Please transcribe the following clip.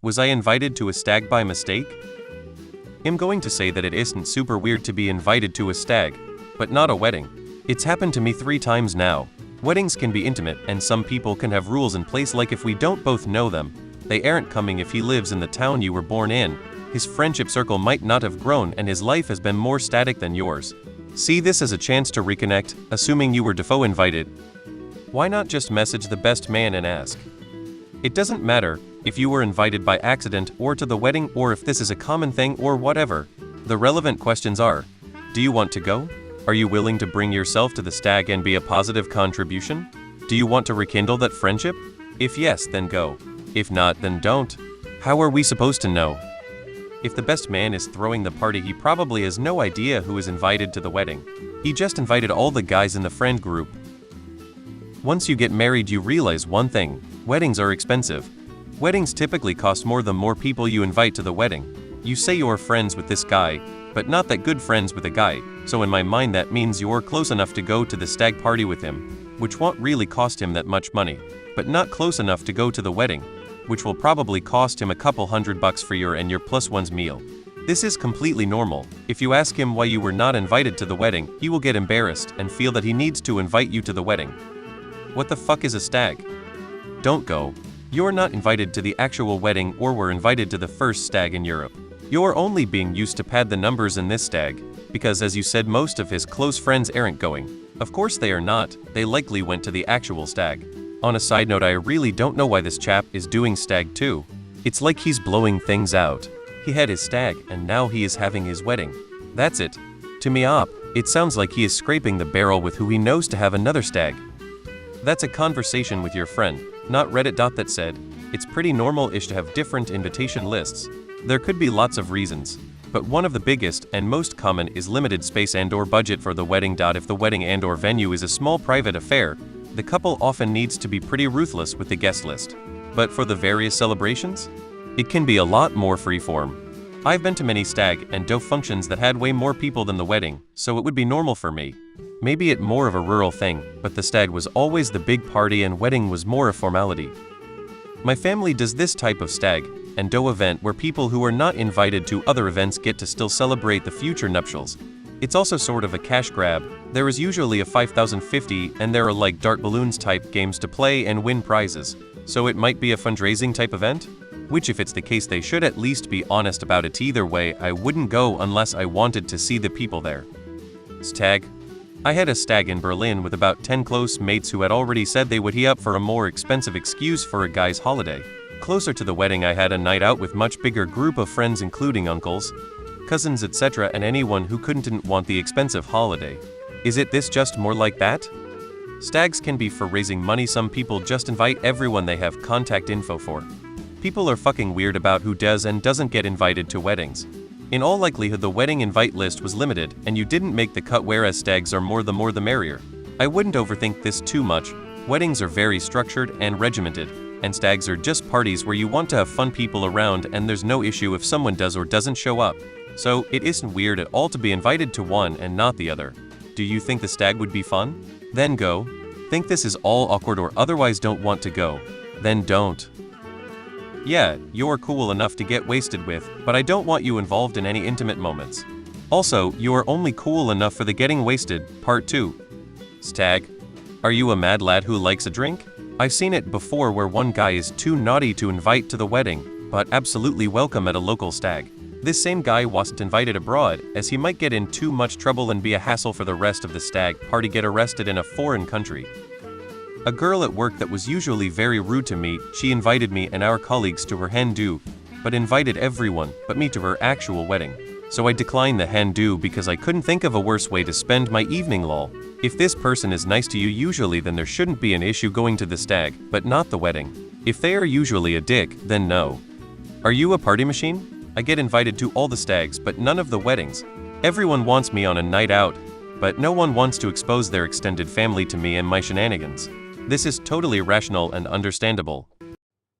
Was I invited to a stag by mistake? I'm going to say that it isn't super weird to be invited to a stag, but not a wedding. It's happened to me 3 times now. Weddings can be intimate, and some people can have rules in place, like if we don't both know them, they aren't coming. If he lives in the town you were born in, his friendship circle might not have grown and his life has been more static than yours. See this as a chance to reconnect, assuming you were defo invited. Why not just message the best man and ask? It doesn't matter if you were invited by accident or to the wedding, or if this is a common thing or whatever. The relevant questions are, do you want to go? Are you willing to bring yourself to the stag and be a positive contribution? Do you want to rekindle that friendship? If yes, then go. If not, then don't. How are we supposed to know? If the best man is throwing the party, he probably has no idea who is invited to the wedding. He just invited all the guys in the friend group. Once you get married, you realize one thing: weddings are expensive. Weddings typically cost more the more people you invite to the wedding. You say you're friends with this guy, but not that good friends with a guy, so in my mind that means you're close enough to go to the stag party with him, which won't really cost him that much money, but not close enough to go to the wedding, which will probably cost him a couple $100 for your and your plus one's meal. This is completely normal. If you ask him why you were not invited to the wedding, he will get embarrassed and feel that he needs to invite you to the wedding. What the fuck is a stag? Don't go. You're not invited to the actual wedding, or were invited to the first stag in Europe. You're only being used to pad the numbers in this stag, because as you said, most of his close friends aren't going. Of course they are not, they likely went to the actual stag. On a side note, I really don't know why this chap is doing stag 2. It's like he's blowing things out. He had his stag, and now he is having his wedding. That's it. To me it sounds like he is scraping the barrel with who he knows to have another stag. That's a conversation with your friend, not Reddit. That said, it's pretty normal-ish to have different invitation lists. There could be lots of reasons, but one of the biggest and most common is limited space and/or budget for the wedding. If the wedding and/or venue is a small private affair, the couple often needs to be pretty ruthless with the guest list. But for the various celebrations, it can be a lot more freeform. I've been to many stag and do functions that had way more people than the wedding, so it would be normal for me. Maybe it more of a rural thing, but the stag was always the big party and wedding was more a formality. My family does this type of stag and do event where people who are not invited to other events get to still celebrate the future nuptials. It's also sort of a cash grab. There is usually a 5,050 and there are like dart balloons type games to play and win prizes. So it might be a fundraising type event? Which if it's the case, they should at least be honest about it. Either way, I wouldn't go unless I wanted to see the people there. Stag. I had a stag in Berlin with about 10 close mates who had already said they would hee up for a more expensive excuse for a guy's holiday. Closer to the wedding, I had a night out with much bigger group of friends, including uncles, cousins, etc., and anyone who didn't want the expensive holiday. Is it this just more like that? Stags can be for raising money. Some people just invite everyone they have contact info for. People are fucking weird about who does and doesn't get invited to weddings. In all likelihood, the wedding invite list was limited and you didn't make the cut, whereas stags are more the merrier. I wouldn't overthink this too much. Weddings are very structured and regimented, and stags are just parties where you want to have fun people around, and there's no issue if someone does or doesn't show up. So it isn't weird at all to be invited to one and not the other. Do you think the stag would be fun? Then go. Think this is all awkward or otherwise don't want to go? Then don't. Yeah, you're cool enough to get wasted with, but I don't want you involved in any intimate moments. Also, you are only cool enough for the getting wasted, part 2. Stag. Are you a mad lad who likes a drink? I've seen it before where one guy is too naughty to invite to the wedding, but absolutely welcome at a local stag. This same guy wasn't invited abroad, as he might get in too much trouble and be a hassle for the rest of the stag party, get arrested in a foreign country. A girl at work that was usually very rude to me, she invited me and our colleagues to her hen do, but invited everyone but me to her actual wedding. So I declined the hen do because I couldn't think of a worse way to spend my evening. Lol. If this person is nice to you usually, then there shouldn't be an issue going to the stag, but not the wedding. If they are usually a dick, then no. Are you a party machine? I get invited to all the stags but none of the weddings. Everyone wants me on a night out, but no one wants to expose their extended family to me and my shenanigans. This is totally rational and understandable.